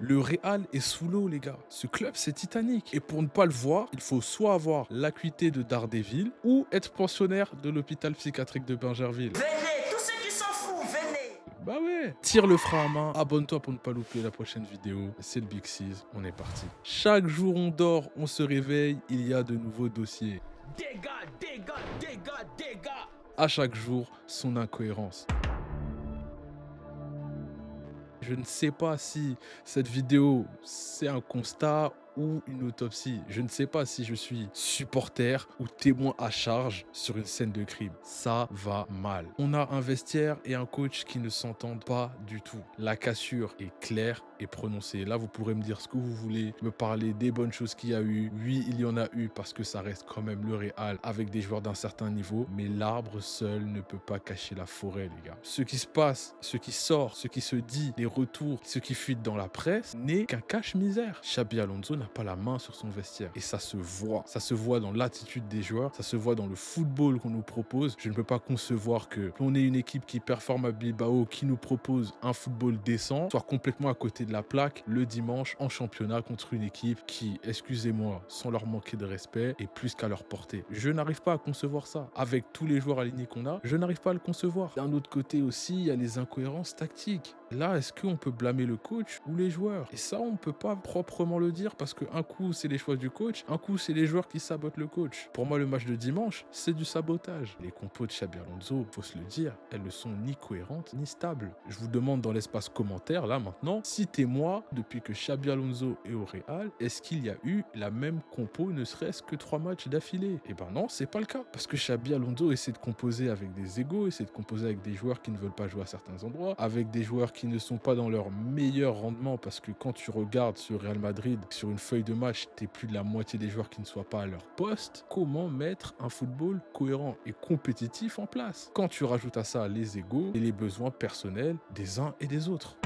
Le Real est sous l'eau, les gars. Ce club, c'est Titanic. Et pour ne pas le voir, il faut soit avoir l'acuité de Daredevil ou être pensionnaire de l'hôpital psychiatrique de Bingerville. Venez, tous ceux qui sont fous, venez. Bah ouais. Tire le frein à main, abonne-toi pour ne pas louper la prochaine vidéo. C'est le Big Six, on est parti. Chaque jour on dort, on se réveille, il y a de nouveaux dossiers. Dégâts, dégâts, dégâts, dégâts. À chaque jour, son incohérence. Je ne sais pas si cette vidéo, c'est un constat ou une autopsie. Je ne sais pas si je suis supporter ou témoin à charge sur une scène de crime. Ça va mal. On a un vestiaire et un coach qui ne s'entendent pas du tout. La cassure est claire et prononcée. Là, vous pourrez me dire ce que vous voulez, me parler des bonnes choses qu'il y a eu. Oui, il y en a eu parce que ça reste quand même le Real avec des joueurs d'un certain niveau. Mais l'arbre seul ne peut pas cacher la forêt, les gars. Ce qui se passe, ce qui sort, ce qui se dit, les retours, ce qui fuite dans la presse n'est qu'un cache-misère. Xabi Alonso n'a pas la main sur son vestiaire et ça se voit. Ça se voit dans l'attitude des joueurs, ça se voit dans le football qu'on nous propose. Je ne peux pas concevoir que l'on ait une équipe qui performe à Bilbao, qui nous propose un football décent, soit complètement à côté de la plaque le dimanche en championnat contre une équipe qui, excusez-moi, sans leur manquer de respect, est plus qu'à leur portée. Je n'arrive pas à concevoir ça. Avec tous les joueurs alignés qu'on a, je n'arrive pas à le concevoir. D'un autre côté aussi, il y a les incohérences tactiques. Là, est-ce qu'on peut blâmer le coach ou les joueurs? Et ça, on ne peut pas proprement le dire parce qu'un coup, c'est les choix du coach, un coup, c'est les joueurs qui sabotent le coach. Pour moi, le match de dimanche, c'est du sabotage. Les compos de Xabi Alonso, faut se le dire, elles ne sont ni cohérentes ni stables. Je vous demande dans l'espace commentaire, là maintenant, citez-moi, depuis que Xabi Alonso est au Real, est-ce qu'il y a eu la même compo, ne serait-ce que 3 matchs d'affilée? Eh ben non, c'est pas le cas. Parce que Xabi Alonso essaie de composer avec des égos, essaie de composer avec des joueurs qui ne veulent pas jouer à certains endroits, avec des joueurs qui ne sont pas dans leur meilleur rendement parce que quand tu regardes ce Real Madrid sur une feuille de match, t'es plus de la moitié des joueurs qui ne soient pas à leur poste. Comment mettre un football cohérent et compétitif en place quand tu rajoutes à ça les égos et les besoins personnels des uns et des autres?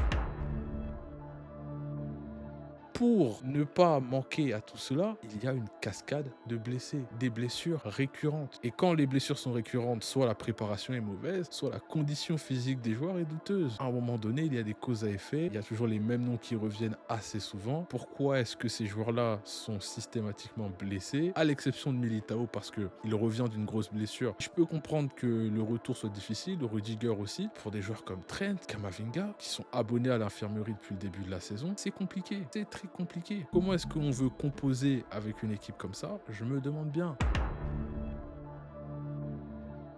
Pour ne pas manquer à tout cela, il y a une cascade de blessés, des blessures récurrentes. Et quand les blessures sont récurrentes, soit la préparation est mauvaise, soit la condition physique des joueurs est douteuse. À un moment donné, il y a des causes à effet, il y a toujours les mêmes noms qui reviennent assez souvent. Pourquoi est-ce que ces joueurs-là sont systématiquement blessés, à l'exception de Militao parce qu'il revient d'une grosse blessure? Je peux comprendre que le retour soit difficile, Rudiger aussi, pour des joueurs comme Trent, Kamavinga, qui sont abonnés à l'infirmerie depuis le début de la saison, c'est compliqué, c'est très compliqué. Comment est-ce qu'on veut composer avec une équipe comme ça? Je me demande bien.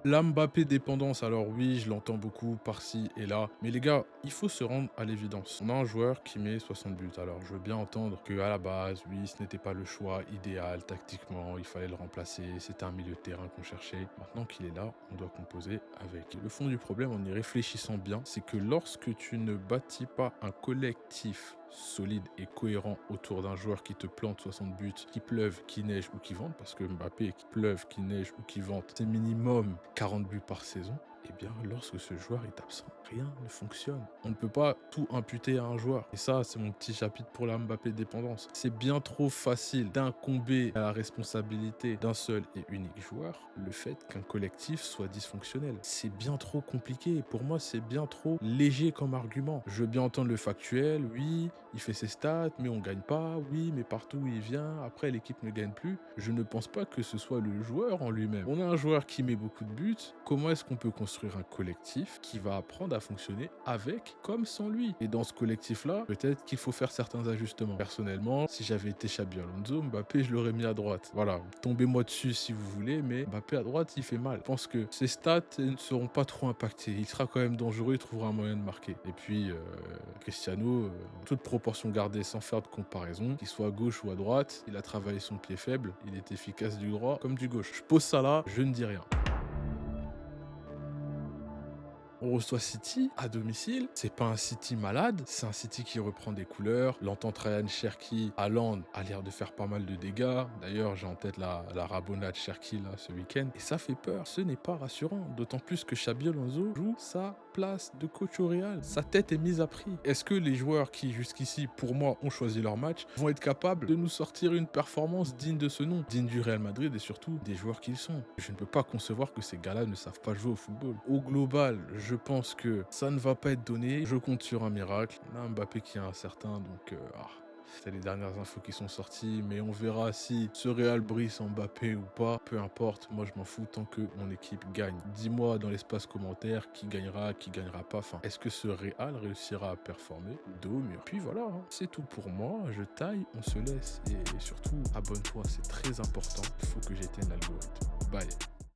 La Mbappé dépendance, alors oui, je l'entends beaucoup par-ci et là. Mais les gars, il faut se rendre à l'évidence. On a un joueur qui met 60 buts. Alors, je veux bien entendre que à la base, oui, ce n'était pas le choix idéal tactiquement. Il fallait le remplacer. C'était un milieu de terrain qu'on cherchait. Maintenant qu'il est là, on doit composer avec. Le fond du problème, en y réfléchissant bien, c'est que lorsque tu ne bâtis pas un collectif solide et cohérent autour d'un joueur qui te plante 60 buts, qu'il pleuve, qu'il neige ou qu'il vente, parce que Mbappé, qu'il pleuve, qu'il neige ou qu'il vente, c'est minimum 40 buts par saison. Eh bien, lorsque ce joueur est absent, rien ne fonctionne. On ne peut pas tout imputer à un joueur. Et ça, c'est mon petit chapitre pour la Mbappé dépendance. C'est bien trop facile d'incomber à la responsabilité d'un seul et unique joueur le fait qu'un collectif soit dysfonctionnel. C'est bien trop compliqué. Pour moi, c'est bien trop léger comme argument. Je veux bien entendre le factuel. Oui, il fait ses stats, mais on gagne pas. Oui, mais partout où il vient, après, l'équipe ne gagne plus. Je ne pense pas que ce soit le joueur en lui-même. On a un joueur qui met beaucoup de buts. Comment est-ce qu'on peut construire un collectif qui va apprendre à fonctionner avec comme sans lui? Et dans ce collectif-là, peut-être qu'il faut faire certains ajustements. Personnellement, si j'avais été Xabi Alonso, Mbappé, je l'aurais mis à droite. Voilà, tombez-moi dessus si vous voulez, mais Mbappé à droite, il fait mal. Je pense que ses stats ne seront pas trop impactés. Il sera quand même dangereux, il trouvera un moyen de marquer. Et puis, Cristiano, toute proportion gardée, sans faire de comparaison, qu'il soit à gauche ou à droite, il a travaillé son pied faible, il est efficace du droit comme du gauche. Je pose ça là, je ne dis rien. On reçoit City à domicile. C'est pas un City malade, c'est un City qui reprend des couleurs. L'entente Ryan Cherki à Land a l'air de faire pas mal de dégâts. D'ailleurs, j'ai en tête la rabonnade Cherki là ce week-end. Et ça fait peur. Ce n'est pas rassurant. D'autant plus que Xabi Alonso joue sa place de coach au Real. Sa tête est mise à prix. Est-ce que les joueurs qui jusqu'ici, pour moi, ont choisi leur match, vont être capables de nous sortir une performance digne de ce nom, digne du Real Madrid et surtout des joueurs qu'ils sont? Je ne peux pas concevoir que ces gars-là ne savent pas jouer au football. Au global, je je pense que ça ne va pas être donné. Je compte sur un miracle. On a Mbappé qui est incertain, donc c'est les dernières infos qui sont sorties, mais on verra si ce Real brille sans Mbappé ou pas. Peu importe, moi je m'en fous tant que mon équipe gagne. Dis-moi dans l'espace commentaire qui gagnera pas. Enfin, est-ce que ce Real réussira à performer de haut mieux? Puis voilà, hein, c'est tout pour moi. Je taille, on se laisse et surtout abonne-toi, c'est très important. Il faut que j'éteigne l'algorithme. Bye.